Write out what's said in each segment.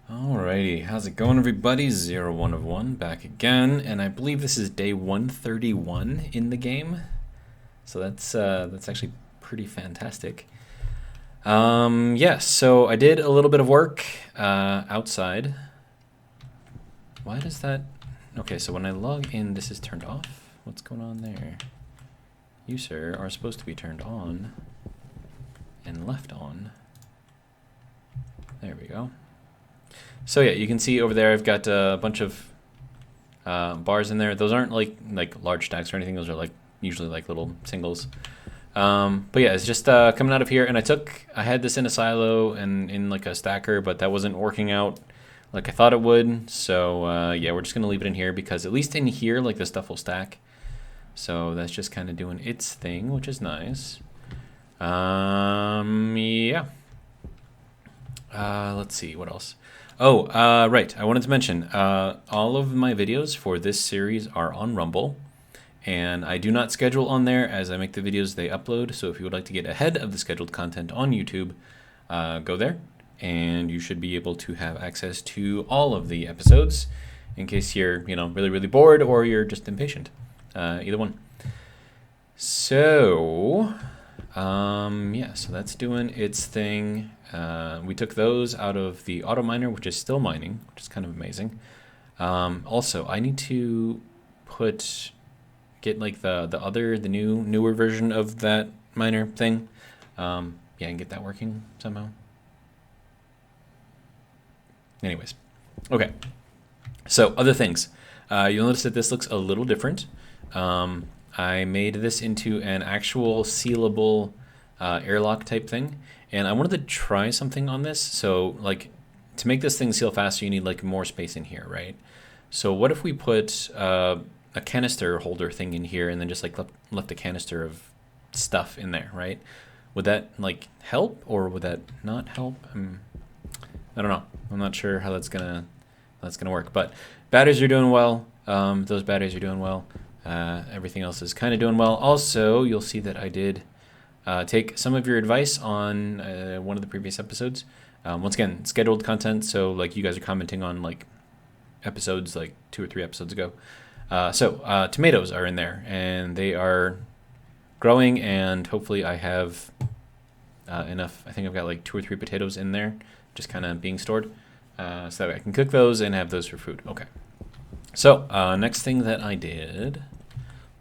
Alrighty, how's it going, everybody? 01 of 1 back again, and I believe this is day 131 in the game, so that's actually pretty fantastic. Yeah, so I did a little bit of work outside. Why does that? Okay, so when I log in, this is turned off. What's going on there? You, sir, are supposed to be turned on and left on. There we go. So yeah, you can see over there I've got a bunch of bars in there. Those aren't like large stacks or anything. Those are like usually like little singles. But yeah, it's just coming out of here. And I had this in a silo and in like a stacker, but that wasn't working out like I thought it would. So yeah, we're just gonna leave it in here because at least in here like the stuff will stack. So that's just kind of doing its thing, which is nice. Yeah. Let's see what else. Oh, right. I wanted to mention all of my videos for this series are on Rumble, and I do not schedule on there as I make the videos they upload. So if you would like to get ahead of the scheduled content on YouTube, go there, and you should be able to have access to all of the episodes in case you're, really, really bored or you're just impatient. Either one. So, yeah, so that's doing its thing. We took those out of the auto miner, which is still mining, which is kind of amazing. Also, I need to get like the newer version of that miner thing. Yeah, and get that working somehow. Anyways, okay. So other things, you'll notice that this looks a little different. I made this into an actual sealable airlock type thing. And I wanted to try something on this. So like to make this thing seal faster, you need like more space in here, right? So what if we put a canister holder thing in here and then just like left a canister of stuff in there, right? Would that like help or would that not help? I don't know. I'm not sure how that's gonna work. But batteries are doing well. Those batteries are doing well. Everything else is kind of doing well. Also, you'll see that I did take some of your advice on one of the previous episodes. Once again, scheduled content, so like you guys are commenting on like episodes like 2 or 3 episodes ago. So tomatoes are in there, and they are growing, and hopefully I have enough. I think I've got like 2 or 3 potatoes in there, just kind of being stored, so that I can cook those and have those for food. Okay. So next thing that I did,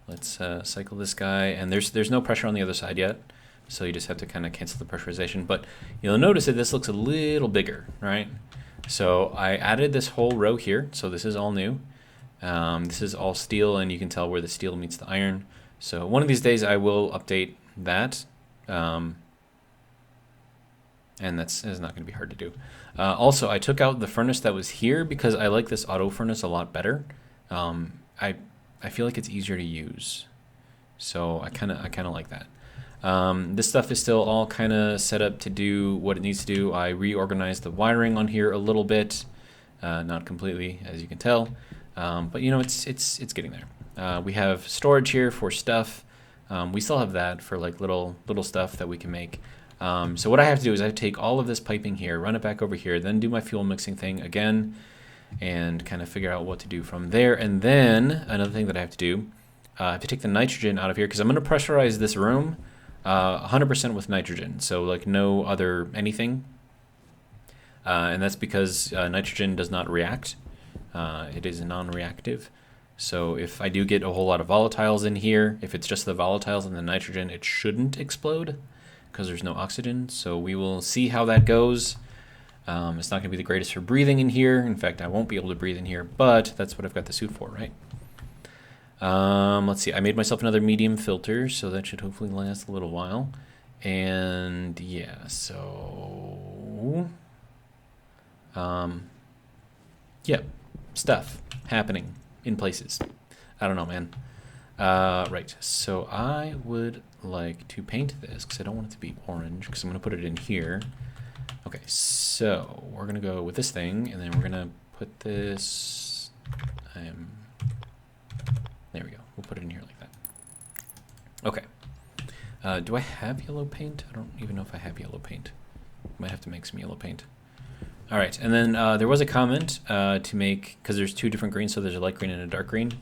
let's cycle this guy, and there's no pressure on the other side yet, so you just have to kind of cancel the pressurization. But you'll notice that this looks a little bigger, right? So I added this whole row here, so this is all new. This is all steel, and you can tell where the steel meets the iron. So one of these days I will update that, and that's not going to be hard to do. Also, I took out the furnace that was here because I like this auto furnace a lot better. I feel like it's easier to use, so I kind of like that. This stuff is still all kind of set up to do what it needs to do. I reorganized the wiring on here a little bit, not completely, as you can tell, but it's getting there. We have storage here for stuff. We still have that for like little stuff that we can make. So what I have to do is I have to take all of this piping here, run it back over here, then do my fuel mixing thing again, and kind of figure out what to do from there. And then another thing that I have to do, I have to take the nitrogen out of here because I'm going to pressurize this room 100% with nitrogen, so like no other anything. And that's because nitrogen does not react. It is non-reactive. So if I do get a whole lot of volatiles in here, if it's just the volatiles and the nitrogen, it shouldn't explode because there's no oxygen. So we will see how that goes. It's not going to be the greatest for breathing in here. In fact, I won't be able to breathe in here, but that's what I've got the suit for, right? Let's see. I made myself another medium filter, so that should hopefully last a little while. And yeah, so yeah, stuff happening in places. I don't know, man. Right, so I would like to paint this because I don't want it to be orange because I'm going to put it in here. Okay, so we're going to go with this thing, and then we're going to put this, there we go. We'll put it in here like that. Okay. Do I have yellow paint? I don't even know if I have yellow paint. Might have to make some yellow paint. All right, and then there was a comment to make, because there's two different greens, so there's a light green and a dark green.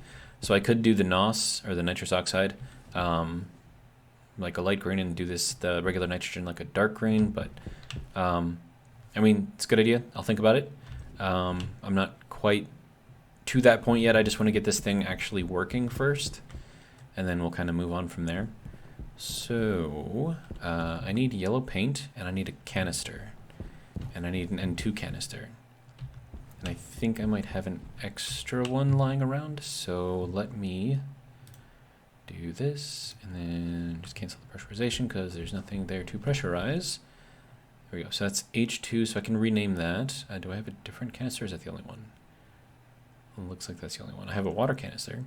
So I could do the NOS, or the nitrous oxide, like a light green, and do the regular nitrogen like a dark green, but I mean, it's a good idea. I'll think about it. I'm not quite to that point yet. I just want to get this thing actually working first, and then we'll kind of move on from there. So I need yellow paint, and I need a canister, and I need an N2 canister. And I think I might have an extra one lying around, so let me do this, and then just cancel the pressurization because there's nothing there to pressurize. There we go. So that's H2, so I can rename that. Do I have a different canister, or is that the only one? It looks like that's the only one. I have a water canister,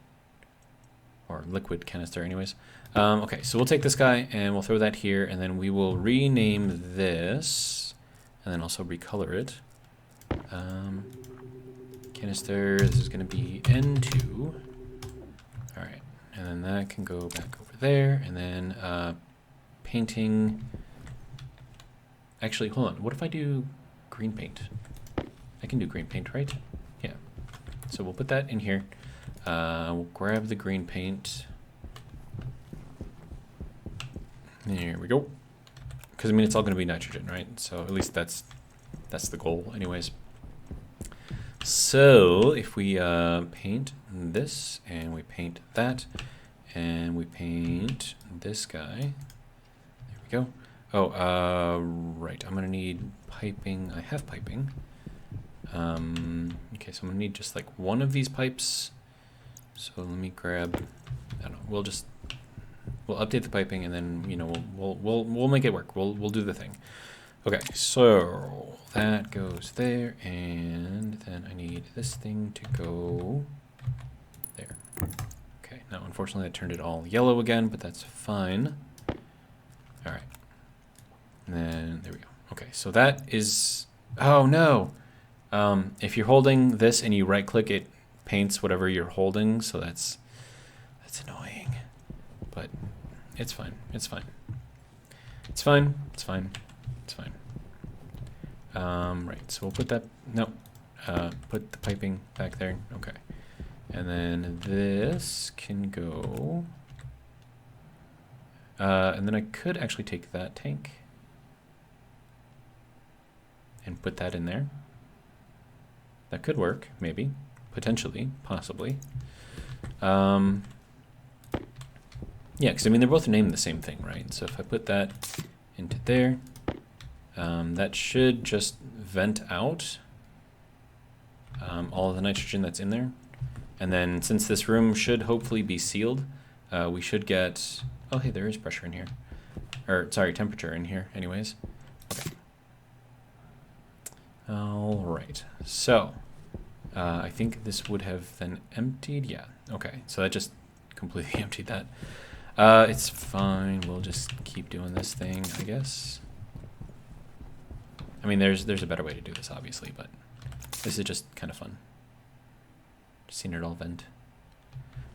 or liquid canister anyways. Okay, so we'll take this guy, and we'll throw that here, and then we will rename this, and then also recolor it. Canister, this is going to be N2. All right, and then that can go back over there, and then painting. Actually, hold on. What if I do green paint? I can do green paint, right? Yeah. So we'll put that in here. We'll grab the green paint. There we go. Because I mean, it's all going to be nitrogen, right? So at least that's the goal, anyways. So if we paint this, and we paint that, and we paint this guy, there we go. Oh, right. I'm gonna need piping. I have piping. Okay, so I'm gonna need just like one of these pipes. So let me grab. I don't know. We'll update the piping, and then we'll make it work. We'll do the thing. Okay, so that goes there, and then I need this thing to go there. Okay, now unfortunately that turned it all yellow again, but that's fine. All right, and then there we go. Okay, so that is, oh no. If you're holding this and you right click, it paints whatever you're holding, so that's annoying, but it's fine. It's fine. It's fine. It's fine. It's fine. Right, so we'll put that, no, put the piping back there, okay. And then this can go, and then I could actually take that tank and put that in there. That could work, maybe, potentially, possibly. Yeah, because I mean, they're both named the same thing, right? So if I put that into there, that should just vent out all of the nitrogen that's in there. And then since this room should hopefully be sealed, we should get, oh hey, there is pressure in here. Or, sorry, temperature in here anyways. Okay. All right, so I think this would have then emptied, yeah. Okay, so that just completely emptied that. It's fine, we'll just keep doing this thing, I guess. I mean, there's a better way to do this, obviously, but this is just kind of fun. Just seeing it all vent.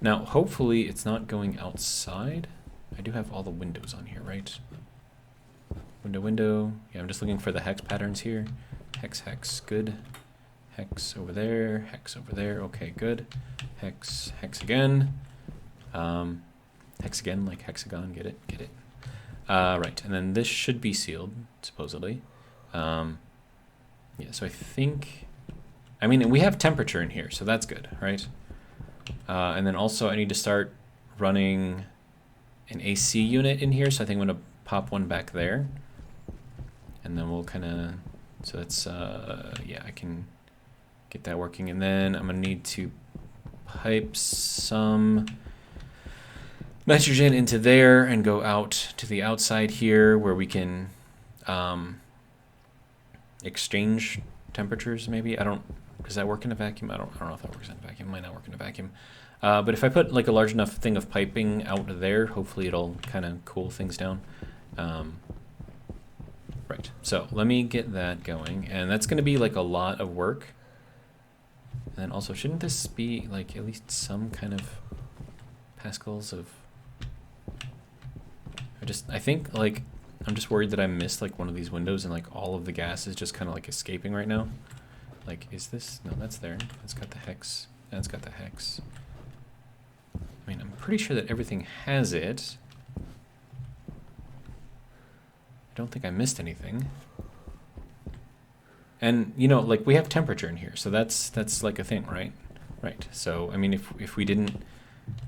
Now, hopefully it's not going outside. I do have all the windows on here, right? Window. Yeah, I'm just looking for the hex patterns here. Hex, good. Hex over there, hex over there, okay, good. Hex again. Hex again, like hexagon, get it? Right, and then this should be sealed, supposedly. Yeah, so I think, I mean, we have temperature in here, so that's good, right? And then also I need to start running an AC unit in here, so I think I'm gonna pop one back there. And then we'll kind of, so that's, yeah, I can get that working. And then I'm gonna need to pipe some nitrogen into there and go out to the outside here where we can exchange temperatures maybe. I don't, does that work in a vacuum? I don't know if that works in a vacuum. It might not work in a vacuum. But if I put like a large enough thing of piping out there, hopefully it'll kind of cool things down. Right, so let me get that going, and that's going to be like a lot of work. And then also, shouldn't this be like at least some kind of pascals of, I think like I'm just worried that I missed like one of these windows and like all of the gas is just kind of like escaping right now. Like, is this? No, that's there. That's got the hex. That's got the hex. I mean, I'm pretty sure that everything has it. I don't think I missed anything. And, you know, like we have temperature in here, so that's like a thing, right? Right. So, I mean, if we didn't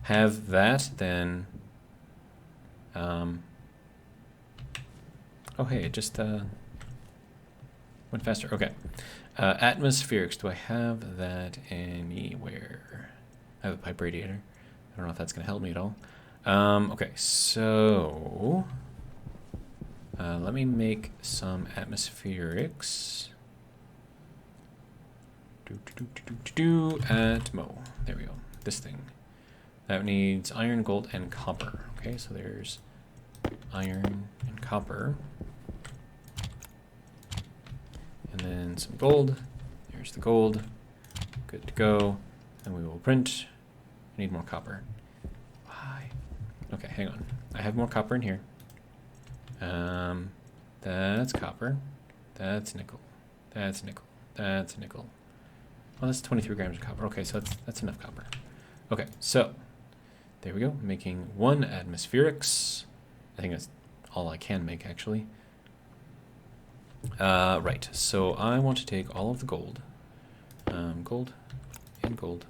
have that, then... oh, hey, it just went faster. Okay. Atmospherics, do I have that anywhere? I have a pipe radiator. I don't know if that's going to help me at all. Okay, so... let me make some atmospherics. Atmo. There we go. This thing. That needs iron, gold, and copper. Okay, so there's iron and copper. And then some gold. There's the gold. Good to go. And we will print. I need more copper. Why? Okay, hang on. I have more copper in here. That's copper. That's nickel. That's nickel. That's nickel. Well, that's 23 grams of copper. Okay, so that's enough copper. Okay, so there we go. Making 1 atmospherics. I think that's all I can make, actually. Right, so I want to take all of the gold. Gold and gold.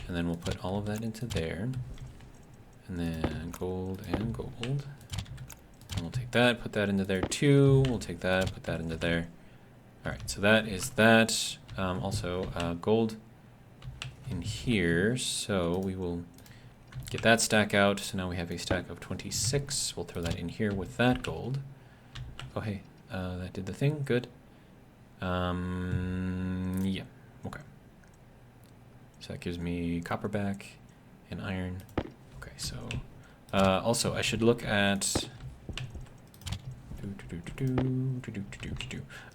And then we'll put all of that into there. And then gold and gold. And we'll take that, put that into there too. We'll take that, put that into there. All right, so that is that. Also, gold in here. So we will get that stack out. So now we have a stack of 26. We'll throw that in here with that gold. Oh, hey, that did the thing. Good. Yeah, okay. So that gives me copper back and iron. Okay, so also I should look at...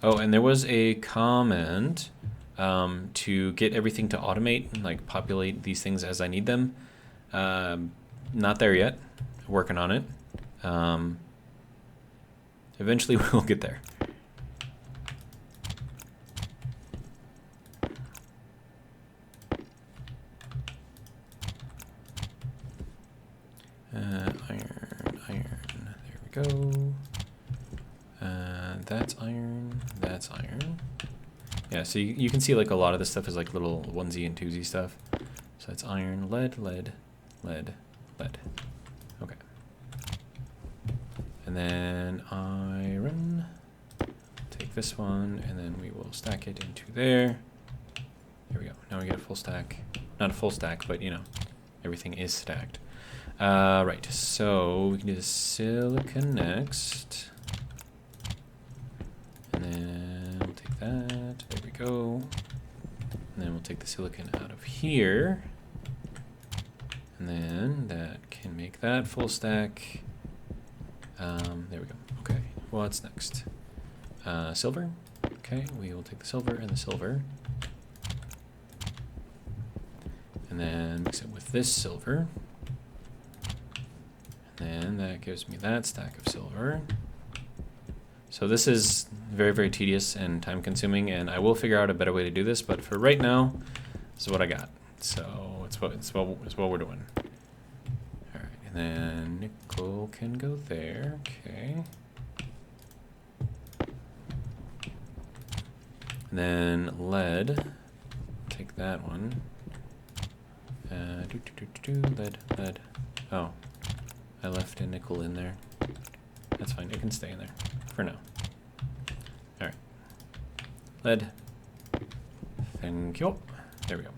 Oh, and there was a comment to get everything to automate and like populate these things as I need them. Not there yet. Working on it. Eventually we'll get there. Iron. There we go. That's iron. That's iron. Yeah, so you can see like a lot of this stuff is like little onesie and twosie stuff. So that's iron, lead, lead, lead, lead. Okay. And then iron. Take this one, and then we will stack it into there. There we go. Now we get a full stack. Not a full stack, but you know, everything is stacked. Right, so we can do the silicon next. And then we'll take that. There we go. And then we'll take the silicon out of here. And then that can make that full stack. There we go. Okay, what's next? Silver. Okay, we will take the silver and the silver. And then mix it with this silver. And that gives me that stack of silver. So this is very, very tedious and time consuming, and I will figure out a better way to do this, but for right now, this is what I got. So it's what we're doing. All right, and then nickel can go there, okay. And then lead, take that one. Lead. Oh. I left a nickel in there. That's fine, it can stay in there for now. Alright. Lead. Thank you. There we go.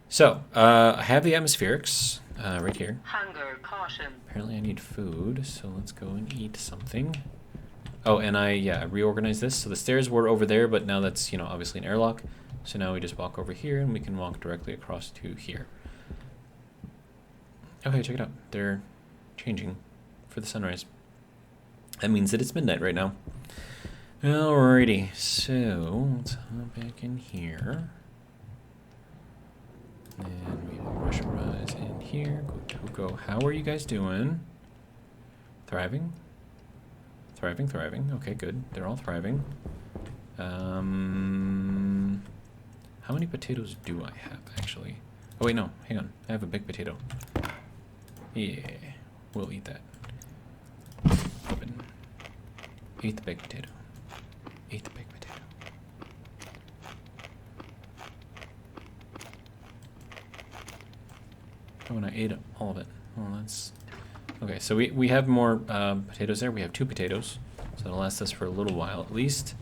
So, I have the atmospherics right here. Hunger caution. Apparently I need food, so let's go and eat something. Oh, and I reorganized this. So the stairs were over there, but now that's, you know, obviously an airlock. So now we just walk over here and we can walk directly across to here. Okay, check it out. They're changing for the sunrise. That means that it's midnight right now. Alrighty, so let's hop back in here. And we will pressurize in here. Go. How are you guys doing? Thriving? Thriving, thriving. Okay, good. They're all thriving. How many potatoes do I have, actually? Oh, wait, no. Hang on. I have a big potato. Yeah. We'll eat that. Open. Eat the baked potato. Eat the baked potato. Oh, and I ate all of it. Well, that's... Okay, so we have more potatoes there. We have 2 potatoes. So it'll last us for a little while, at least.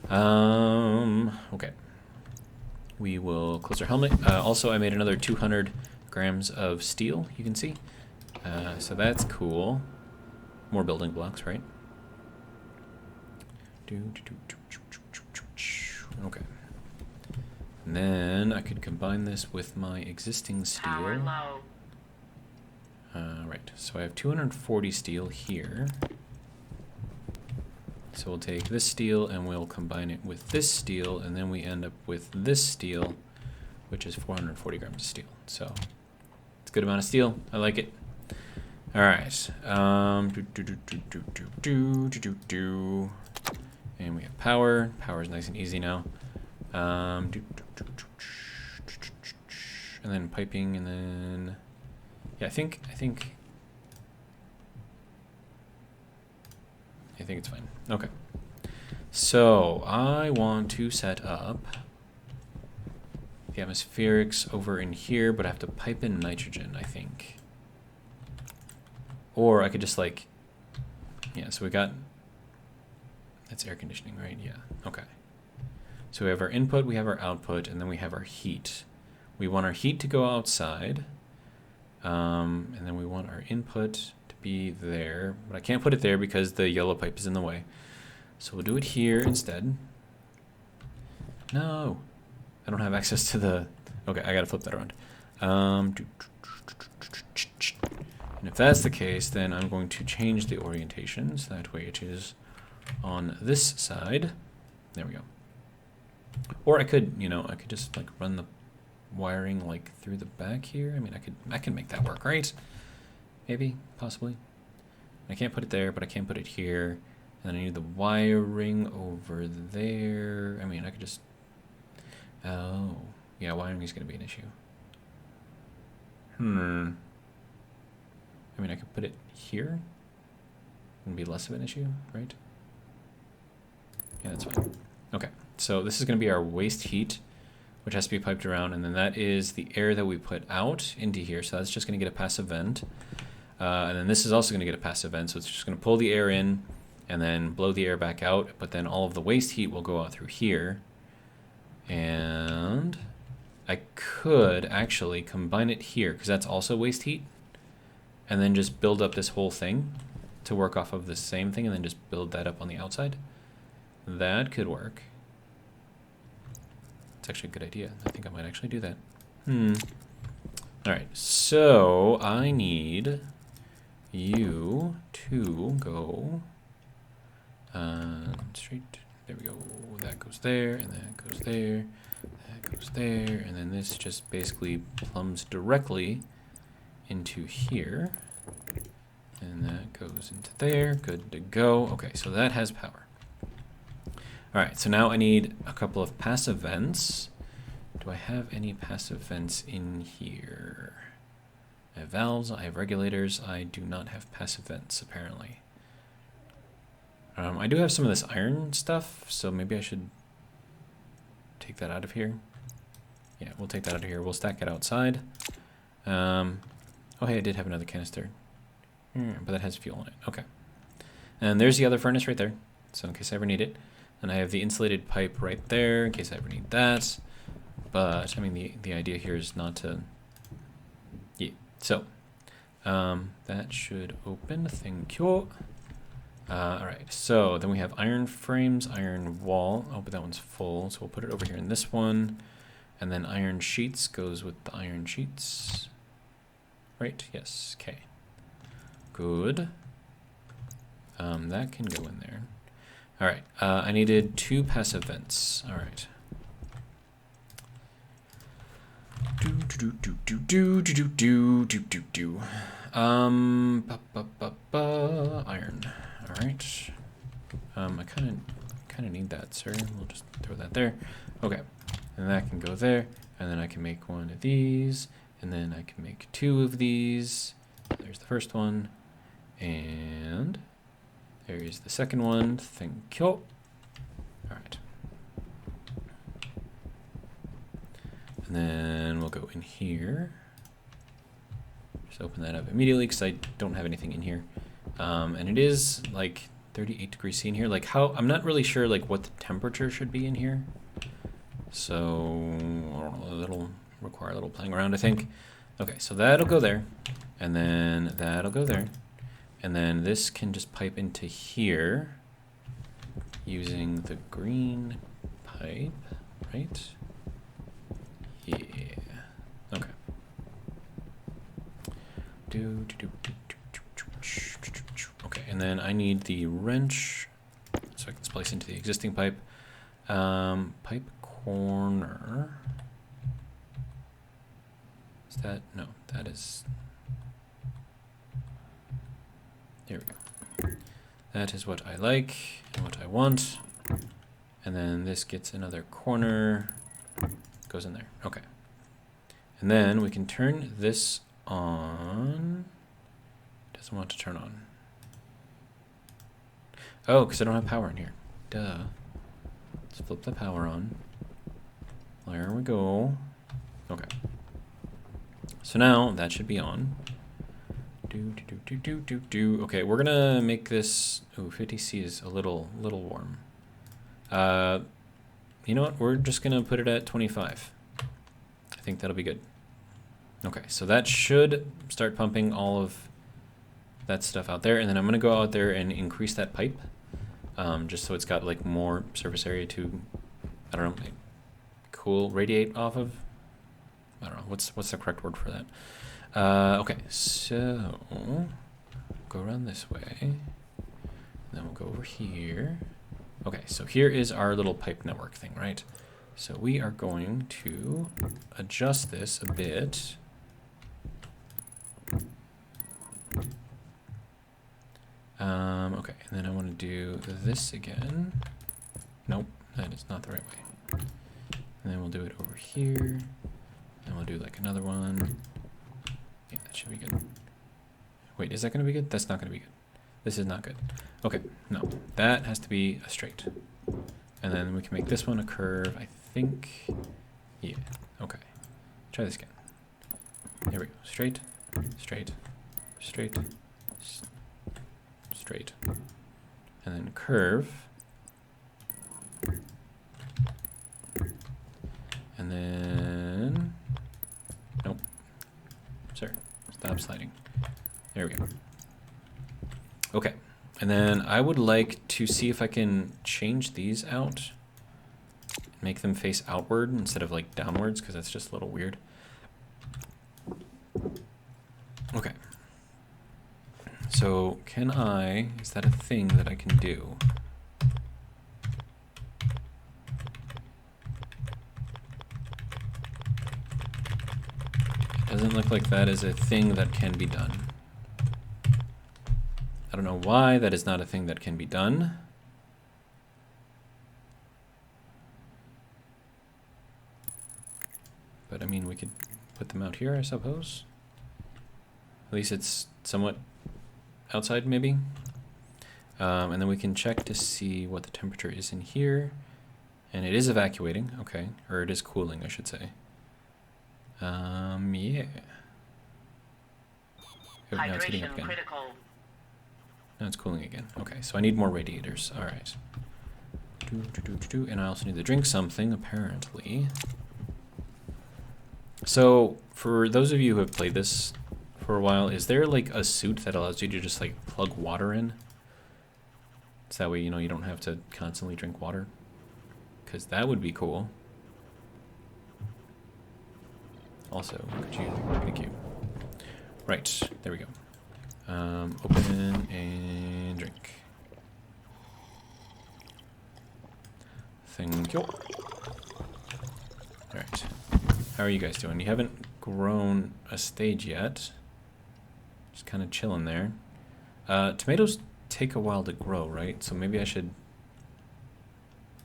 Okay. We will close our helmet. Also, I made another 200 grams of steel, you can see. So that's cool. More building blocks, right? Okay. And then I could combine this with my existing steel. Power low. Right, so I have 240 steel here. So we'll take this steel and we'll combine it with this steel, and then we end up with this steel, which is 440 grams of steel. So it's a good amount of steel. I like it. All right. And we have power. Power is nice and easy now. And then piping, and then yeah, I think it's fine. Okay. So I want to set up the atmospherics over in here, but I have to pipe in nitrogen, I think. Or I could just like, yeah, so we got, that's air conditioning, right? Yeah, okay. So we have our input, we have our output, and then we have our heat. We want our heat to go outside, and then we want our input to be there, but I can't put it there because the yellow pipe is in the way. So we'll do it here instead. No, I don't have access to the, okay, I gotta flip that around. And if that's the case, then I'm going to change the orientation, so that way it is on this side. There we go. Or I could, you know, I could just like run the wiring like through the back here. I mean, I can make that work, right? Maybe, possibly. I can't put it there, but I can put it here. And then I need the wiring over there. I mean, I could just, oh, yeah, wiring is going to be an issue. I mean, I could put it here. It'd be less of an issue, right? Yeah, that's fine. Okay, so this is going to be our waste heat, which has to be piped around, and then that is the air that we put out into here. So that's just going to get a passive vent. And then this is also going to get a passive vent, so it's just going to pull the air in and then blow the air back out, but then all of the waste heat will go out through here. And I could actually combine it here, because that's also waste heat, and then just build up this whole thing to work off of the same thing, and then just build that up on the outside. That could work. It's actually a good idea. I think I might actually do that. Alright, so I need you to go straight. There we go. That goes there, and that goes there, that goes there, and then this just basically plumbs directly into here. And that goes into there. Good to go. Okay, so that has power. Alright, so now I need a couple of passive vents. Do I have any passive vents in here? I have valves, I have regulators. I do not have passive vents, apparently. I do have some of this iron stuff, so maybe I should take that out of here. Yeah, we'll take that out of here. We'll stack it outside. Oh, hey, I did have another canister. But that has fuel in it. Okay. And there's the other furnace right there, so in case I ever need it. And I have the insulated pipe right there in case I ever need that. But, I mean, the idea here is not to... Yeah, so, that should open. Thank you. Alright, so then we have iron frames, iron wall. Oh, but that one's full, so we'll put it over here in this one. And then iron sheets goes with the iron sheets. Right, yes, okay. Good. That can go in there. Alright, I needed 2 passive vents. Alright. Iron. Alright. I kind of need that, sir. We'll just throw that there. Okay, and that can go there, and then I can make one of these, and then I can make two of these. There's the first one, and there is the second one. Thank you. All right. And then we'll go in here. Just open that up immediately because I don't have anything in here. And it is like 38 degrees C in here. Like how, I'm not really sure like what the temperature should be in here. So, I don't know, that'll require a little playing around, I think. Okay, so that'll go there. And then that'll go there. And then this can just pipe into here using the green pipe, right? Yeah. Okay. Okay, and then I need the wrench so I can splice into the existing pipe. Pipe corner. Is that? No, that is. There we go. That is what I like and what I want. And then this gets another corner. Goes in there. Okay. And then we can turn this on. Doesn't want to turn on. Oh, because I don't have power in here. Duh. Let's flip the power on. There we go. Okay. So now that should be on. Okay, we're gonna make this. Ooh, 50C is a little warm. You know what? We're just gonna put it at 25. I think that'll be good. Okay, so that should start pumping all of that stuff out there, and then I'm gonna go out there and increase that pipe, just so it's got like more surface area to, I don't know, like, cool, radiate off of. I don't know what's the correct word for that. Okay, so go around this way, and then we'll go over here. Okay, so here is our little pipe network thing, right? So we are going to adjust this a bit. Okay, and then I want to do this again. Nope, that is not the right way. And then we'll do it over here, and we'll do like another one. Yeah, that should be good. Wait, is that going to be good? That's not going to be good. This is not good. Okay, no, that has to be a straight. And then we can make this one a curve, I think. Yeah, okay. Try this again. Here we go. Straight, straight, straight, straight. And then curve. And then, nope. Sir, stop sliding. There we go. Okay, and then I would like to see if I can change these out. Make them face outward instead of like downwards, because that's just a little weird. Okay. So can I, is that a thing that I can do? It doesn't look like that is a thing that can be done. I don't know why that is not a thing that can be done. But I mean, we could put them out here, I suppose. At least it's somewhat outside, maybe. And then we can check to see what the temperature is in here. And it is evacuating, okay. Or it is cooling, I should say. Yeah. Oh, now it's heating up again. Critical. Now it's cooling again. Okay, so I need more radiators. All right. And I also need to drink something, apparently. So, for those of you who have played this for a while, is there like a suit that allows you to just like plug water in? So that way, you know, you don't have to constantly drink water. Because that would be cool. Also, could you, thank you. Right, there we go. Open and drink. Thank you. Alright. How are you guys doing? You haven't grown a stage yet. Just kind of chilling there. Tomatoes take a while to grow, right? So maybe I should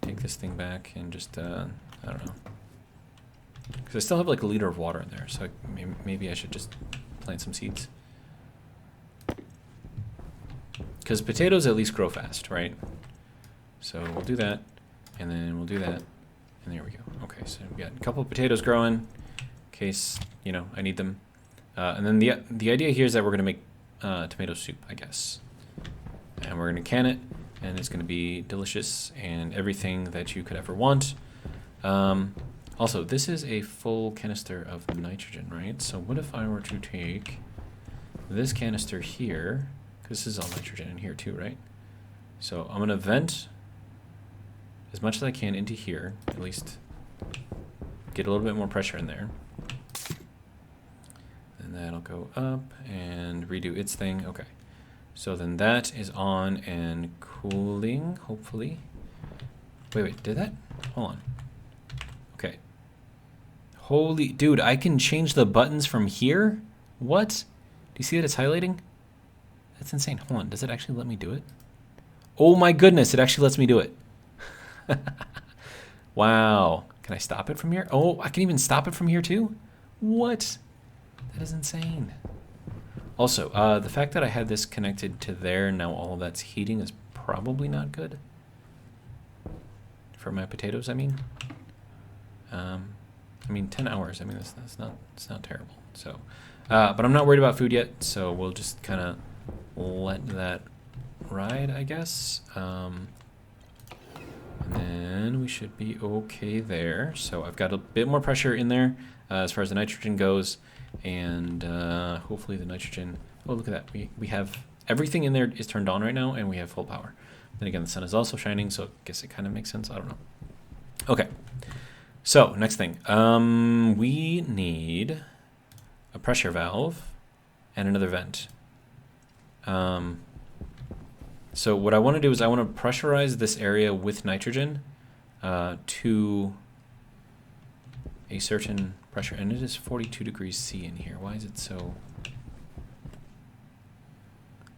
take this thing back and just, I don't know. Because I still have like a liter of water in there, so maybe I should just plant some seeds. Because potatoes at least grow fast, right? So we'll do that, and then we'll do that, and there we go. Okay, so we got a couple of potatoes growing, in case, you know, I need them. And then the idea here is that we're going to make tomato soup, I guess. And we're going to can it, and it's going to be delicious and everything that you could ever want. Also, this is a full canister of nitrogen, right? So what if I were to take this canister here, because this is all nitrogen in here too, right? So I'm going to vent as much as I can into here, at least get a little bit more pressure in there. And that'll go up and redo its thing. Okay. So then that is on and cooling, hopefully. Wait, did that? Hold on. Okay. Holy, dude, I can change the buttons from here? What? Do you see that it's highlighting? That's insane. Hold on, does it actually let me do it? Oh my goodness, it actually lets me do it. Wow. Can I stop it from here? Oh, I can even stop it from here too? What? That is insane. Also, the fact that I had this connected to there, now all of that's heating, is probably not good. For my potatoes, I mean. 10 hours, I mean, it's not terrible. So, but I'm not worried about food yet, so we'll just kind of let that ride, I guess. And then we should be okay there. So I've got a bit more pressure in there as far as the nitrogen goes. And hopefully the nitrogen, oh, look at that. We have everything in there is turned on right now, and we have full power. Then again, the sun is also shining, so I guess it kind of makes sense. I don't know. Okay. So next thing, we need a pressure valve and another vent. So what I want to do is I want to pressurize this area with nitrogen to a certain pressure, and it is 42 degrees C in here. Why is it so?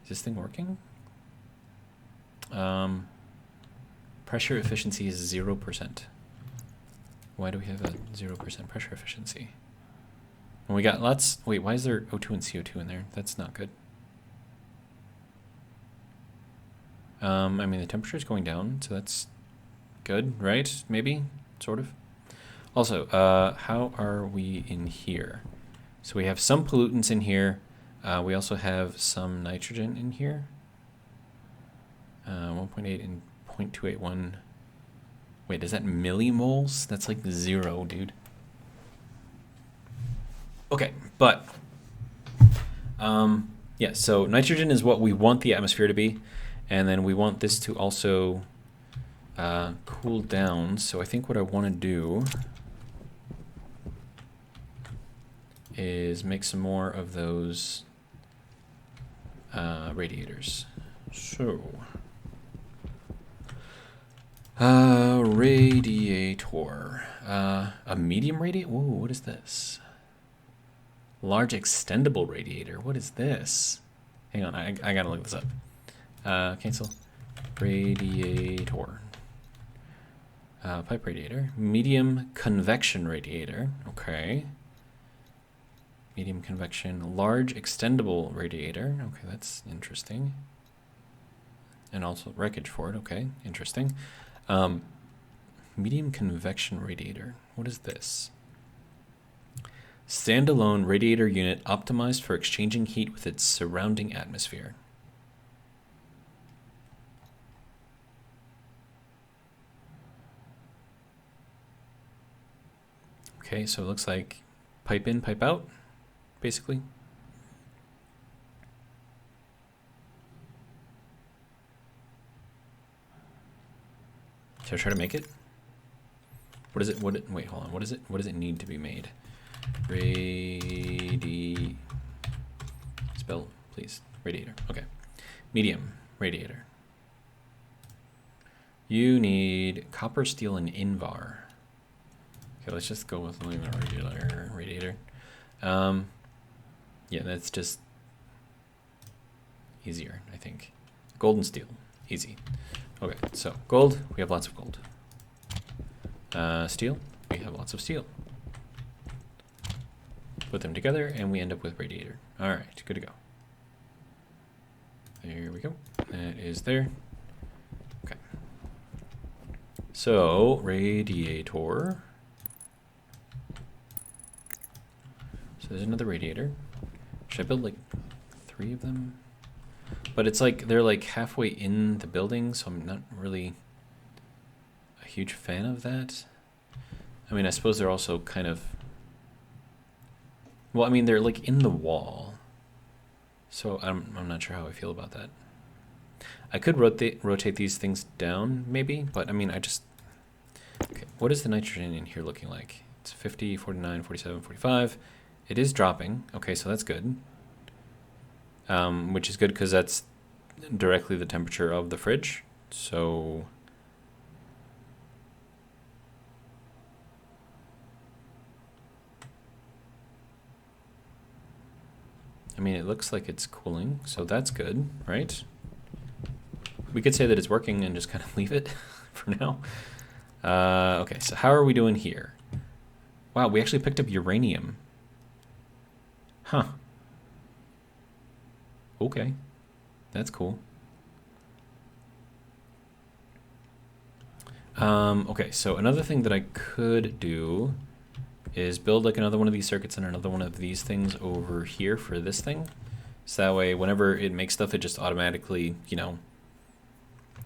Is this thing working? Pressure efficiency is 0%. Why do we have a 0% pressure efficiency? When we got lots. Wait, why is there O2 and CO2 in there? That's not good. I mean, the temperature is going down, so that's good, right? Maybe, sort of. Also, how are we in here? So we have some pollutants in here. We also have some nitrogen in here. 1.8 and 0.281. Wait, is that millimoles? That's like 0, dude. Okay, but yeah, so nitrogen is what we want the atmosphere to be, and then we want this to also cool down. So I think what I want to do is make some more of those radiators. So radiator, a medium radiator. Whoa, what is this? Large extendable radiator. What is this? Hang on, I gotta look this up. Cancel. Radiator. Pipe radiator. Medium convection radiator. Okay. Medium convection. Large extendable radiator. Okay, that's interesting. And also wreckage for it. Okay, interesting. Medium convection radiator. What is this? Standalone radiator unit optimized for exchanging heat with its surrounding atmosphere. Okay, so it looks like pipe in, pipe out, basically. Should I try to make it? What is it? Wait, hold on. What is it? What does it need to be made? Spell, please. Radiator. Okay. Medium radiator. You need copper, steel, and Invar. Okay, let's just go with a regular radiator. Yeah, that's just easier, I think. gold and steel. Easy. Okay, so gold, we have lots of gold. Steel, we have lots of steel. Put them together and we end up with radiator. All right, good to go. There we go. That is there. Okay. So, radiator. So there's another radiator. Should I build like 3 of them? But it's like they're like halfway in the building, so I'm not really a huge fan of that. I mean, I suppose they're also kind of... Well, I mean, they're like in the wall. So I'm not sure how I feel about that. I could rotate these things down, maybe, but I mean, I just... Okay, what is the nitrogen in here looking like? It's 50, 49, 47, 45. It is dropping. Okay, so that's good. Which is good because that's directly the temperature of the fridge. So... I mean, it looks like it's cooling, so that's good, right? We could say that it's working and just kind of leave it for now. Okay, so how are we doing here? Wow, we actually picked up uranium. Huh. Okay, that's cool. Okay, so another thing that I could do is build like another one of these circuits and another one of these things over here for this thing. So that way, whenever it makes stuff, it just automatically, you know,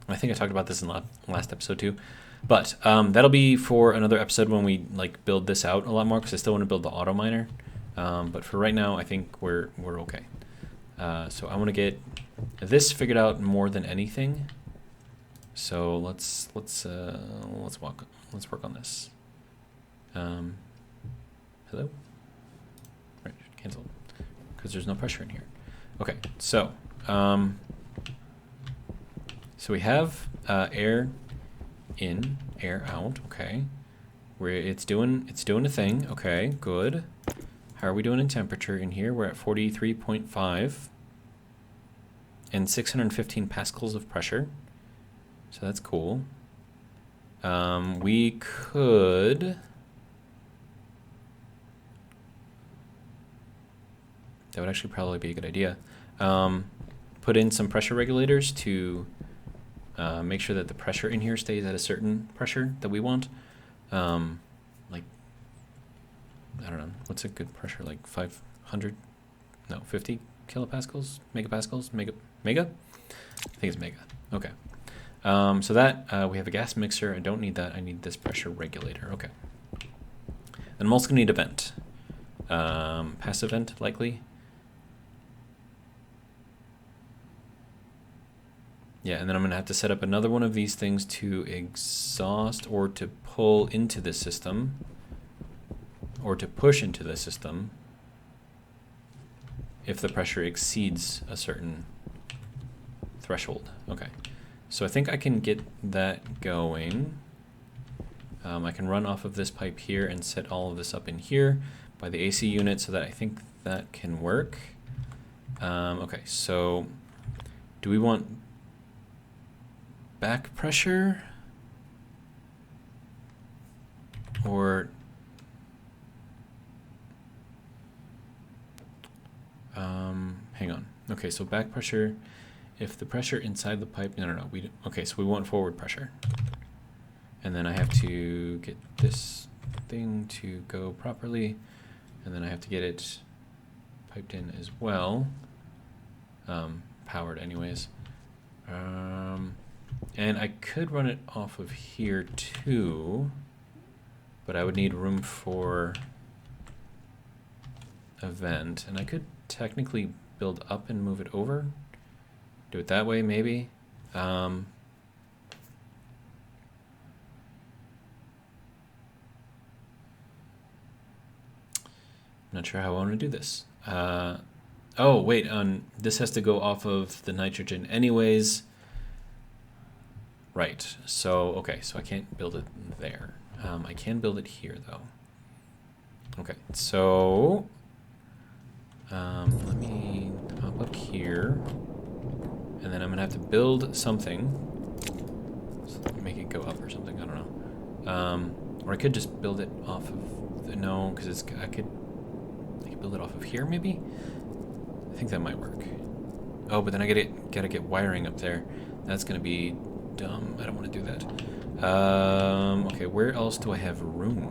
I think I talked about this in the last episode too. But that'll be for another episode when we like build this out a lot more, because I still want to build the auto miner. But for right now, I think we're okay. So I want to get this figured out more than anything. So let's work on this. Hello? Right, cancel. Because there's no pressure in here. Okay, so so we have air in, air out. Okay, where it's doing a thing. Okay, good. How are we doing in temperature in here? We're at 43.5 and 615 pascals of pressure. So that's cool. We could... That would actually probably be a good idea. Put in some pressure regulators to make sure that the pressure in here stays at a certain pressure that we want. Like, I don't know, what's a good pressure? Like 500? No, 50 kilopascals? Megapascals? Mega? I think it's mega. Okay. So that, we have a gas mixer. I don't need that. I need this pressure regulator. Okay. And I'm also going to need a vent. Passive vent, likely. Yeah, and then I'm going to have to set up another one of these things to exhaust or to pull into the system or to push into the system if the pressure exceeds a certain threshold. Okay, so I think I can get that going. I can run off of this pipe here and set all of this up in here by the AC unit so that I think that can work. Okay, so do we want back pressure or hang on. Okay, so back pressure, if the pressure inside the pipe, no, we, okay, so we want forward pressure. And then I have to get this thing to go properly, and then I have to get it piped in as well, powered anyways. And I could run it off of here too, but I would need room for a vent, and I could technically build up and move it over. Do it that way, maybe. I'm not sure how I want to do this. Oh, wait, this has to go off of the nitrogen anyways. Right, so, okay, so I can't build it there. I can build it here, though. Okay, so, let me hop up here. And then I'm gonna have to build something. So make it go up or something, I don't know. Or I could just build it off of, no, because I could build it off of here maybe? I think that might work. Oh, but then I gotta get wiring up there. That's gonna be dumb. I don't want to do that. Okay, where else do I have room?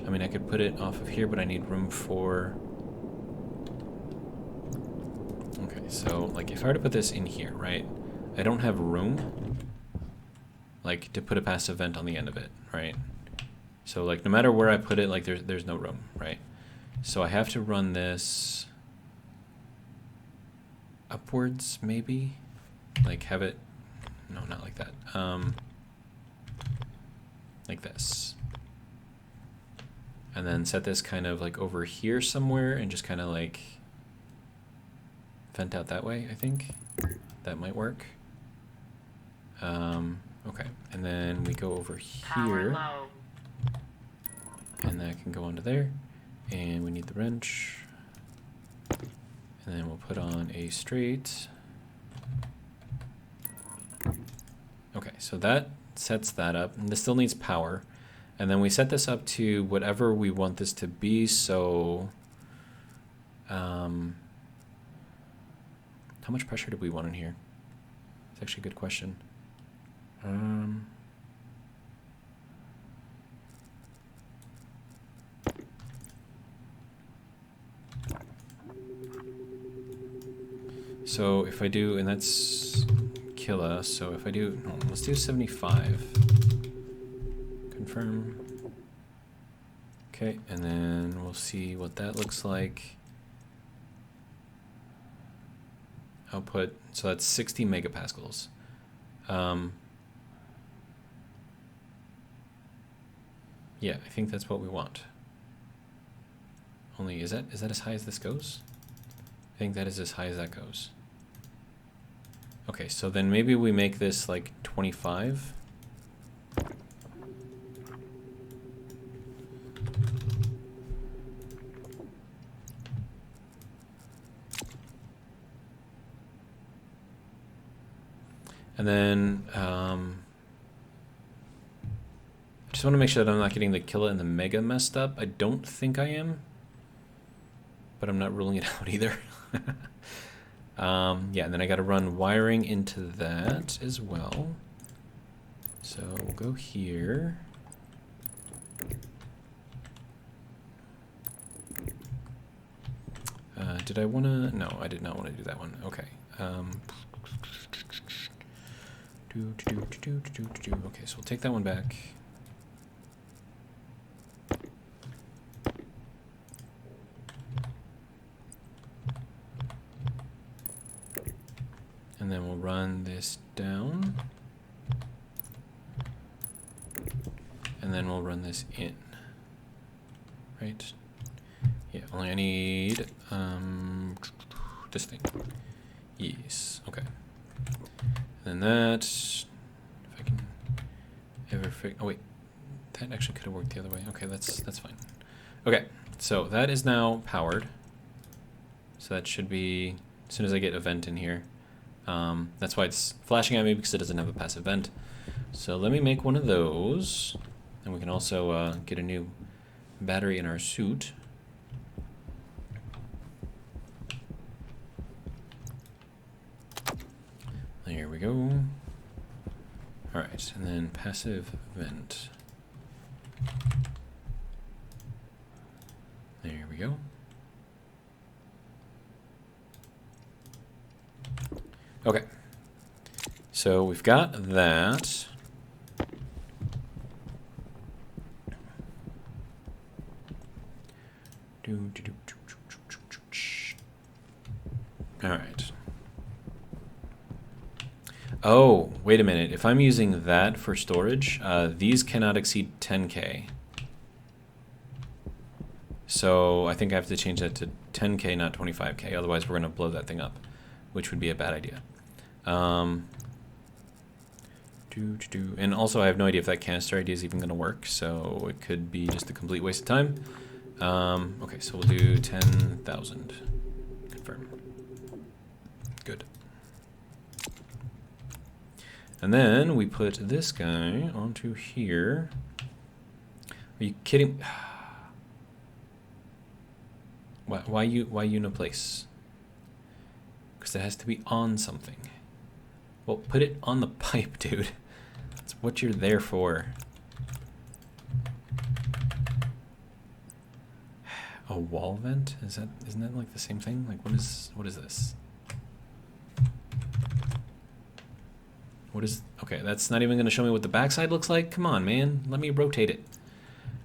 I mean, I could put it off of here, but I need room for... Okay, so, like, if I were to put this in here, right? I don't have room, like, to put a passive vent on the end of it, right? So, like, no matter where I put it, like, there's no room, right? So I have to run this upwards, maybe? Like, have it... No, not like that. Like this. And then set this kind of, like, over here somewhere and just kind of, like, vent out that way, I think. That might work. Okay. And then we go over here. And that can go onto there. And we need the wrench. And then we'll put on a straight. Okay, so that sets that up. And this still needs power. And then we set this up to whatever we want this to be, so... how much pressure do we want in here? It's actually a good question. So if I do, and that's Killa, so if I do, no, let's do 75. Confirm. Okay, and then we'll see what that looks like. Output, so that's 60 megapascals. Yeah, I think that's what we want. Only, is that as high as this goes? I think that is as high as that goes. Okay, so then maybe we make this like 25. And then I just want to make sure that I'm not getting the Killa and the Mega messed up. I don't think I am, but I'm not ruling it out either. Yeah, and then I got to run wiring into that as well. So we'll go here. Did I want to? No, I did not want to do that one. Okay. Okay, so we'll take that one back. And then we'll run this down. And then we'll run this in. Right? Yeah, only I need this thing. Yes, okay. And then that, if I can ever figure, oh wait, that actually could have worked the other way. Okay, that's fine. Okay, so that is now powered. So that should be, as soon as I get a vent in here. That's why it's flashing at me, because it doesn't have a passive vent. So let me make one of those. And we can also get a new battery in our suit. There we go. All right, and then passive vent. There we go. Okay, so we've got that. All right. Oh, wait a minute. If I'm using that for storage, these cannot exceed 10K. So I think I have to change that to 10K, not 25K. Otherwise, we're going to blow that thing up, which would be a bad idea. And also, I have no idea if that canister idea is even going to work, so it could be just a complete waste of time. Okay, so we'll do 10,000. Confirm. Good. And then we put this guy onto here. Are you kidding? Why you no place? Because it has to be on something. Well, put it on the pipe, dude. That's what you're there for. A wall vent? Isn't that like the same thing? Like what is this? Okay, that's not even gonna show me what the backside looks like? Come on, man, let me rotate it.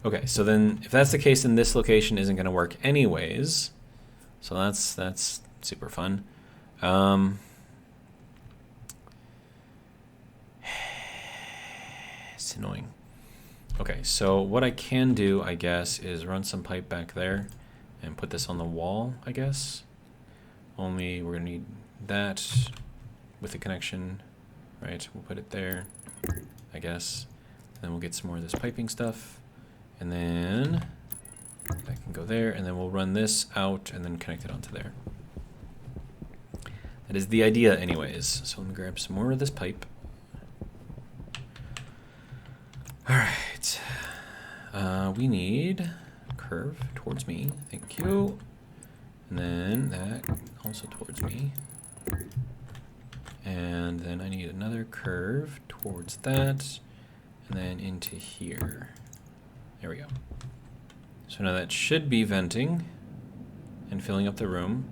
Okay, so then if that's the case, then this location isn't gonna work anyways. So that's super fun. It's annoying. Okay, so what I can do, I guess, is run some pipe back there and put this on the wall, I guess. Only we're gonna need that with the connection, right? We'll put it there, I guess. Then we'll get some more of this piping stuff. And then that can go there, and then we'll run this out and then connect it onto there. That is the idea anyways. So let me grab some more of this pipe. All right. We need curve towards me. Thank you. And then that also towards me. And then I need another curve towards that. And then into here. There we go. So now that should be venting and filling up the room.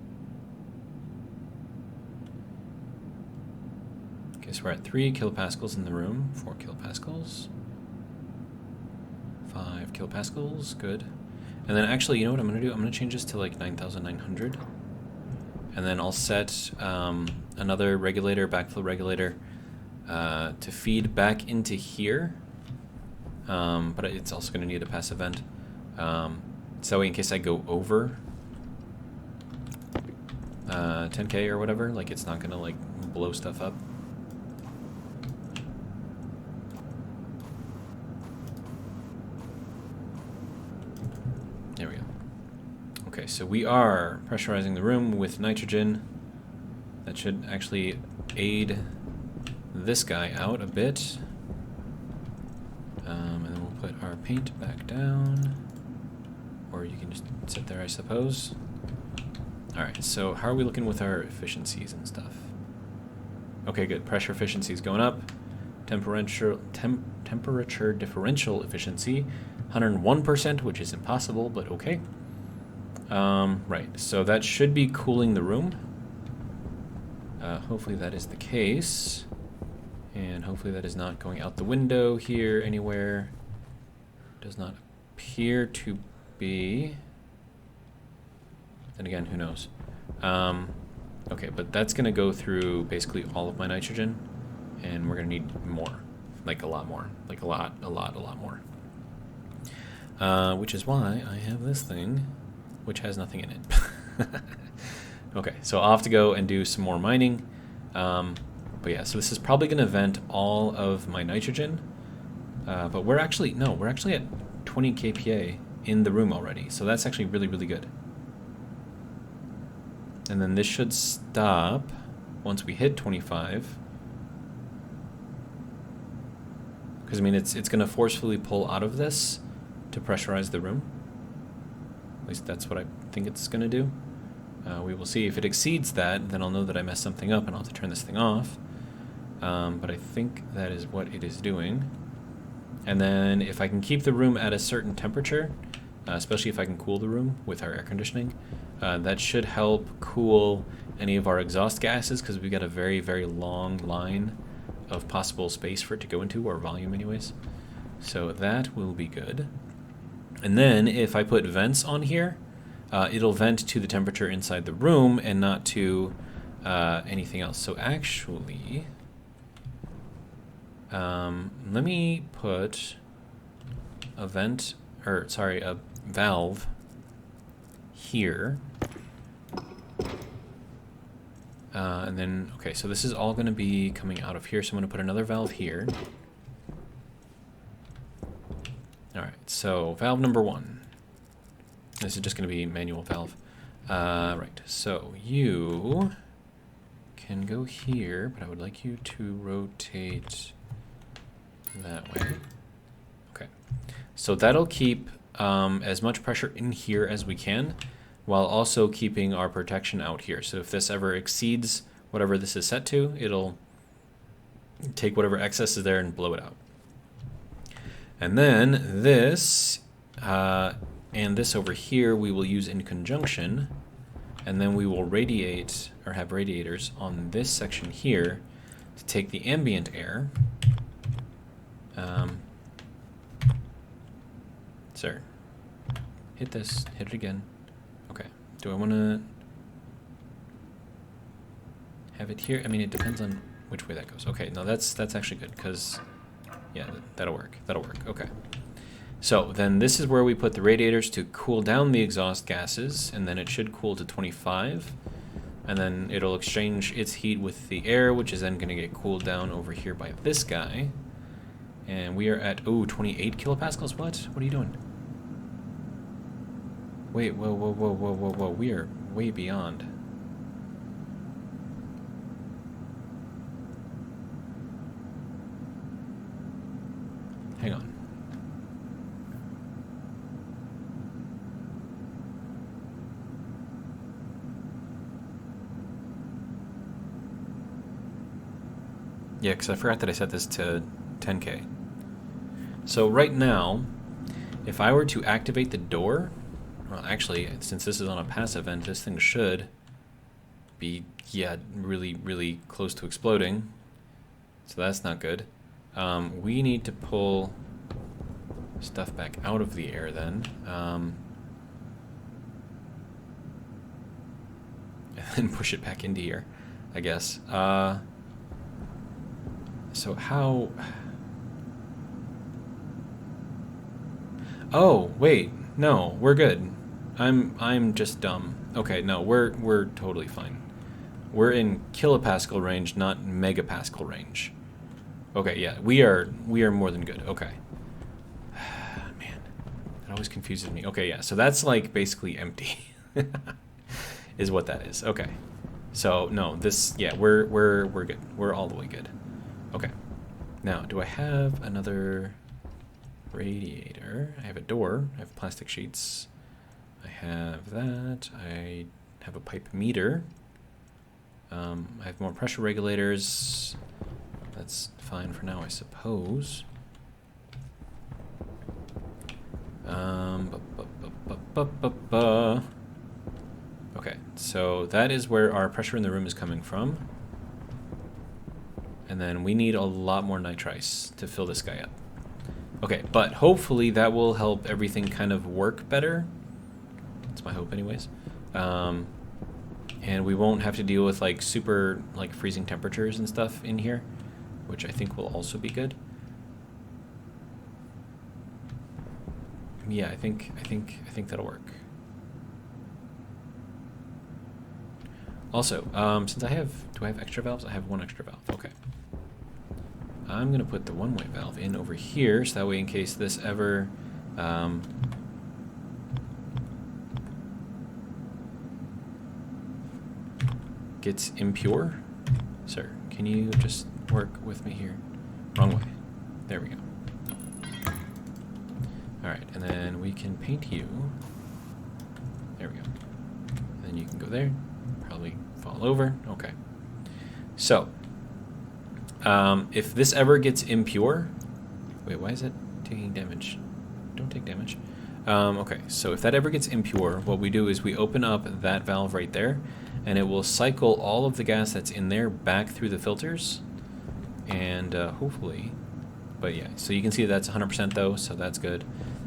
Okay, so we're at 3 kilopascals in the room. 4 kilopascals. 5 kilopascals, good. And then actually, you know what I'm gonna do? I'm gonna change this to like 9,900. And then I'll set another regulator, backflow regulator, to feed back into here. But it's also gonna need a passive vent. So in case I go over 10K or whatever, like it's not gonna like blow stuff up. There we go. Okay, so we are pressurizing the room with nitrogen. That should actually aid this guy out a bit. And then we'll put our paint back down. Or you can just sit there, I suppose. Alright, so how are we looking with our efficiencies and stuff? Okay, good. Pressure efficiency is going up. Temperature differential efficiency, 101%, which is impossible, but okay. Right, so that should be cooling the room. Hopefully that is the case. And hopefully that is not going out the window here anywhere. Does not appear to be. Then again, who knows? Okay, but that's going to go through basically all of my nitrogen. And we're going to need more. Like a lot more. Like a lot more. Which is why I have this thing, which has nothing in it. Okay, so I'll have to go and do some more mining. But yeah, so this is probably going to vent all of my nitrogen. But we're actually at 20 kPa in the room already. So that's actually really, really good. And then this should stop once we hit 25. Because, I mean, it's going to forcefully pull out of this to pressurize the room. At least that's what I think it's going to do. We will see. If it exceeds that, then I'll know that I messed something up and I'll have to turn this thing off. But I think that is what it is doing. And then if I can keep the room at a certain temperature, especially if I can cool the room with our air conditioning, that should help cool any of our exhaust gases, because we've got a very, very long line of possible space for it to go into, or volume anyways. So that will be good. And then if I put vents on here, it'll vent to the temperature inside the room and not to anything else. So actually, let me put a a valve here. And then, okay, so this is all going to be coming out of here, so I'm going to put another valve here. Alright, so valve number 1. This is just going to be manual valve. Right, so you can go here, but I would like you to rotate that way. Okay. So that'll keep as much pressure in here as we can, while also keeping our protection out here. So if this ever exceeds whatever this is set to, it'll take whatever excess is there and blow it out. And then this and this over here we will use in conjunction, and then we will radiate or have radiators on this section here to take the ambient air. Sir, hit this, hit it again. Okay, do I want to have it here? I mean, it depends on which way that goes. Okay, no, that's actually good, because, yeah, that'll work, okay. So then this is where we put the radiators to cool down the exhaust gases, and then it should cool to 25, and then it'll exchange its heat with the air, which is then going to get cooled down over here by this guy. And we are at, 28 kilopascals. What are you doing? Wait, whoa. We are way beyond. Hang on. Yeah, because I forgot that I set this to 10K. So right now, if I were to activate the door, well, actually, since this is on a passive end, this thing should be, yeah, really close to exploding. So that's not good. We need to pull stuff back out of the air then. And then push it back into here, I guess. So how... Oh, wait. No, we're good. I'm just dumb. Okay, no, we're totally fine. We're in kilopascal range, not megapascal range. Okay, yeah, we are more than good. Okay. Man, that always confuses me. Okay, yeah, so that's like basically empty. Is what that is. Okay. So, no, this, yeah, we're good. We're all the way good. Okay. Now, do I have another radiator? I have a door. I have plastic sheets. I have that. I have a pipe meter. I have more pressure regulators. That's fine for now, I suppose. Okay, so that is where our pressure in the room is coming from. And then we need a lot more nitrice to fill this guy up. Okay, but hopefully that will help everything kind of work better. That's my hope anyways. And we won't have to deal with like super like freezing temperatures and stuff in here, which I think will also be good. Yeah, I think that'll work. Also, since do I have extra valves? I have one extra valve. Okay. I'm gonna put the one-way valve in over here, so that way in case this ever gets impure. Sir, can you just work with me here? Wrong way. There we go. Alright, and then we can paint you. There we go. And then you can go there. Probably fall over. Okay. So, if this ever gets impure... Wait, why is it taking damage? Don't take damage. Okay, so if that ever gets impure, what we do is we open up that valve right there, and it will cycle all of the gas that's in there back through the filters, and hopefully... But yeah, so you can see that's 100% though, so that's good.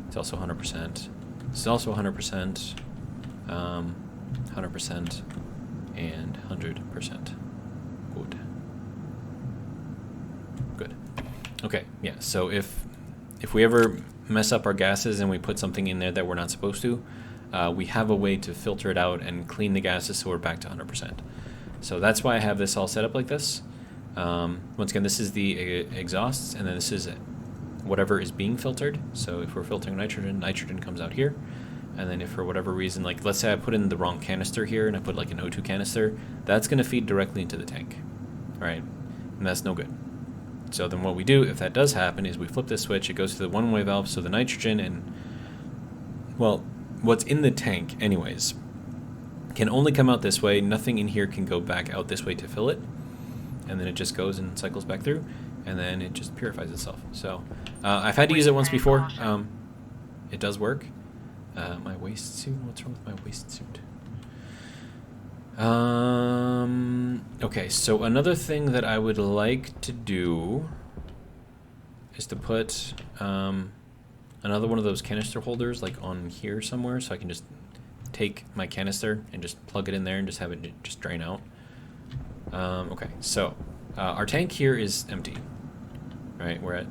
It's also 100%. It's also 100%, 100%, and 100%. Good. Okay, yeah, so if we ever mess up our gases and we put something in there that we're not supposed to, we have a way to filter it out and clean the gases so we're back to 100%. So that's why I have this all set up like this. Once again, this is the exhausts, and then this is whatever is being filtered. So if we're filtering nitrogen, nitrogen comes out here. And then if for whatever reason, like let's say I put in the wrong canister here and I put like an O2 canister, that's going to feed directly into the tank, right? And that's no good. So then what we do, if that does happen, is we flip this switch, it goes to the one-way valve, so the nitrogen and, well, what's in the tank anyways can only come out this way. Nothing in here can go back out this way to fill it. And then it just goes and cycles back through, and then it just purifies itself. So I've had to use it once before. It does work. My waist suit? What's wrong with my waist suit? Okay, so another thing that I would like to do is to put another one of those canister holders like on here somewhere, so I can just take my canister and just plug it in there and just have it just drain out. Okay, so our tank here is empty, right? We're at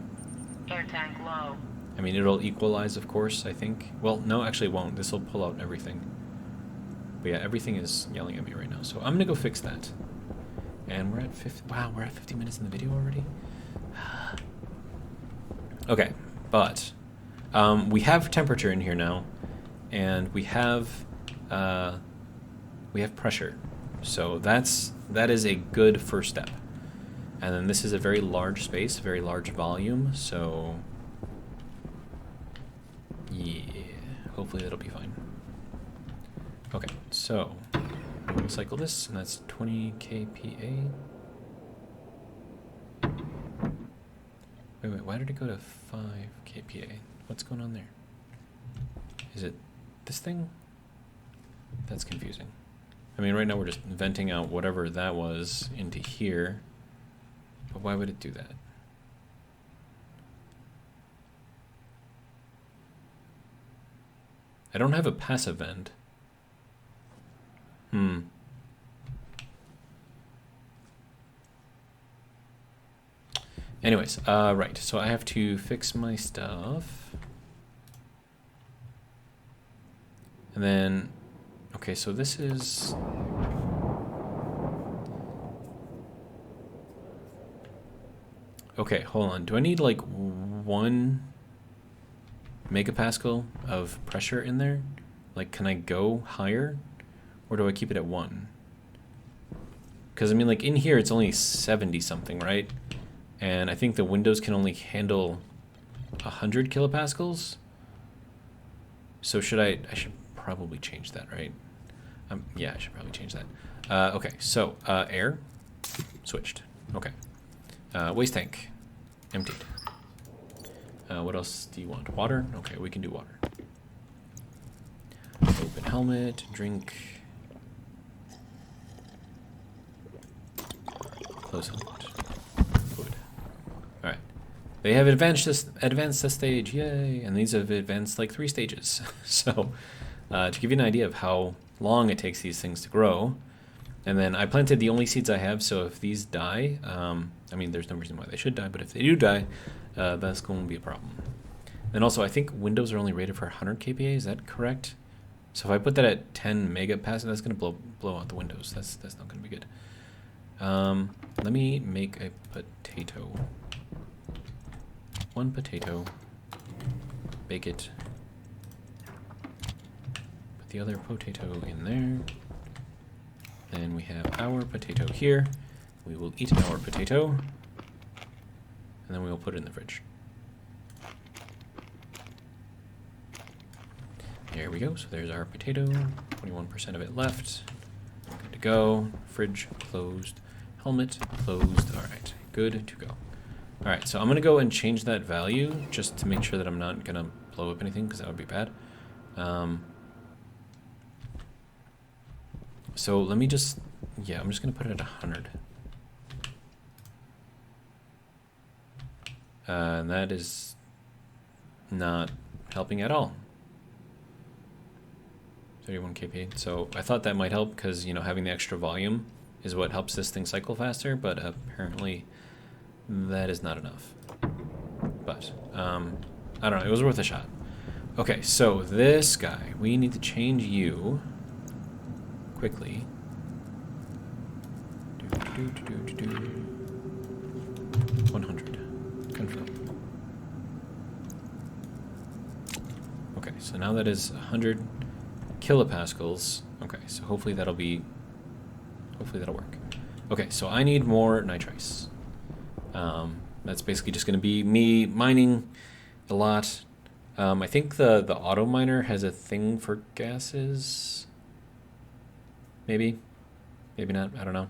air tank low. I mean, it'll equalize, of course, I think. Well, no, actually it won't. This will pull out everything. But yeah, everything is yelling at me right now. So I'm going to go fix that. And we're at 50. Wow, we're at 50 minutes in the video already? Okay, but we have temperature in here now. And we have pressure. So that is a good first step. And then this is a very large space, very large volume, so yeah, hopefully that'll be fine. Okay, so we'll cycle this, and that's 20 kPa. Wait, why did it go to 5 kPa? What's going on there? Is it this thing? That's confusing. I mean, right now we're just venting out whatever that was into here, but why would it do that? I don't have a passive vent. Anyways, right, so I have to fix my stuff. And then, okay, so this is... Okay, hold on. Do I need like 1 megapascal of pressure in there? Like, can I go higher? Or do I keep it at 1? Because, I mean, like, in here it's only 70 something, right? And I think the windows can only handle 100 kilopascals. So I should probably change that, right? Yeah, I should probably change that. Okay, so air, switched. Okay. Waste tank, emptied. What else do you want? Water? Okay, we can do water. Open helmet, drink. Close helmet. Good. Alright. They have advanced this stage, yay! And these have advanced like 3 stages. So, to give you an idea of how long it takes these things to grow. And then I planted the only seeds I have, so if these die, I mean, there's no reason why they should die, but if they do die, that's going to be a problem. And also, I think windows are only rated for 100 kPa, is that correct? So if I put that at 10 megapascal, that's going to blow out the windows. That's not going to be good. Let me make a potato. 1 potato. Bake it. Put the other potato in there. Then we have our potato here. We will eat our potato. And then we will put it in the fridge. There we go. So there's our potato. 21% of it left. Good to go. Fridge closed. Helmet closed. All right. Good to go. All right. So I'm going to go and change that value just to make sure that I'm not going to blow up anything because that would be bad. So let me just, yeah, I'm just going to put it at 100. And that is not helping at all. 31 kPa. So I thought that might help because, you know, having the extra volume is what helps this thing cycle faster, but apparently that is not enough. But, I don't know, it was worth a shot. Okay, so this guy, we need to change you quickly. 100. Confirm. Okay, so now that is 100 kilopascals. Okay, so hopefully that'll work. Okay, so I need more nitrice. That's basically just going to be me mining a lot. I think the auto miner has a thing for gases. Maybe not. I don't know.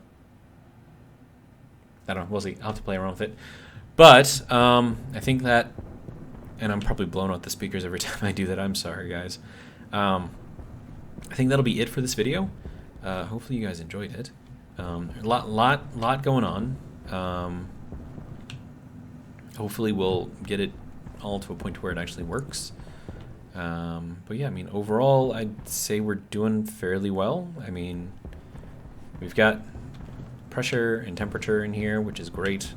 We'll see. I'll have to play around with it. But I think that, and I'm probably blowing out the speakers every time I do that. I'm sorry, guys. I think that'll be it for this video. Hopefully you guys enjoyed it. A lot going on. Hopefully we'll get it all to a point where it actually works. But yeah, I mean, overall, I'd say we're doing fairly well. I mean, we've got pressure and temperature in here, which is great.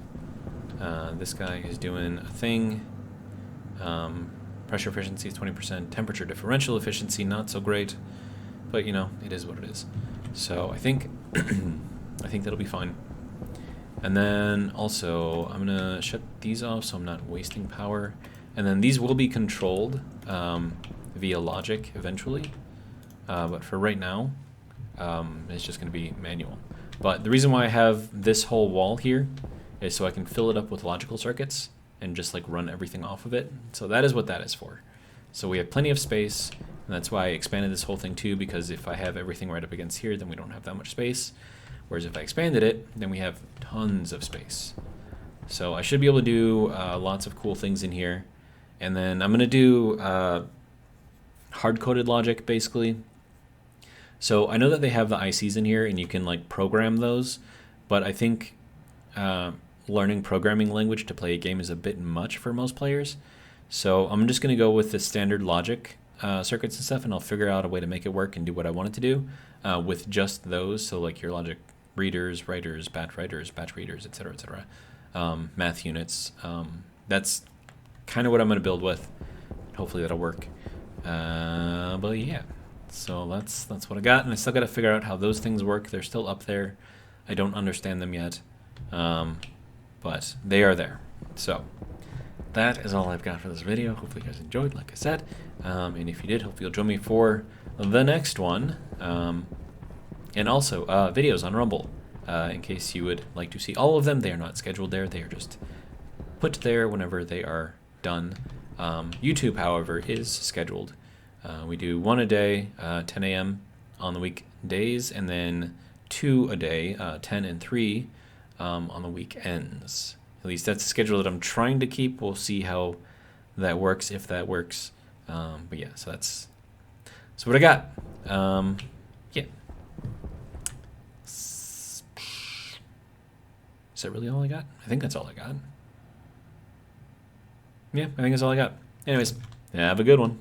This guy is doing a thing. Pressure efficiency is 20%. Temperature differential efficiency, not so great. But, you know, it is what it is. So I think I think that'll be fine. And then also, I'm going to shut these off so I'm not wasting power. And then these will be controlled via logic eventually. But for right now, it's just going to be manual. But the reason why I have this whole wall here is so I can fill it up with logical circuits and just like run everything off of it. So that is what that is for. So we have plenty of space, and that's why I expanded this whole thing too, because if I have everything right up against here, then we don't have that much space. Whereas if I expanded it, then we have tons of space. So I should be able to do lots of cool things in here. And then I'm going to do hard-coded logic, basically. So I know that they have the ICs in here, and you can like program those, but I think learning programming language to play a game is a bit much for most players. So I'm just going to go with the standard logic circuits and stuff, and I'll figure out a way to make it work and do what I want it to do with just those. So like your logic readers, writers, batch readers, etc., etc. Math units. That's kind of what I'm going to build with. Hopefully that'll work. But yeah, so that's what I got, and I still got to figure out how those things work. They're still up there. I don't understand them yet, but they are there. So that is all I've got for this video. Hopefully you guys enjoyed, like I said, and if you did, hopefully you'll join me for the next one, and also videos on Rumble, in case you would like to see all of them. They are not scheduled there. They are just put there whenever they are done. YouTube, however, is scheduled. We do one a day, 10 a.m. on the weekdays, and then 2 a day, 10 and 3 on the weekends. At least that's the schedule that I'm trying to keep. We'll see how that works, if that works. But yeah, so that's what I got. Yeah. Is that really all I got? I think that's all I got. Yeah, I think that's all I got. Anyways, have a good one.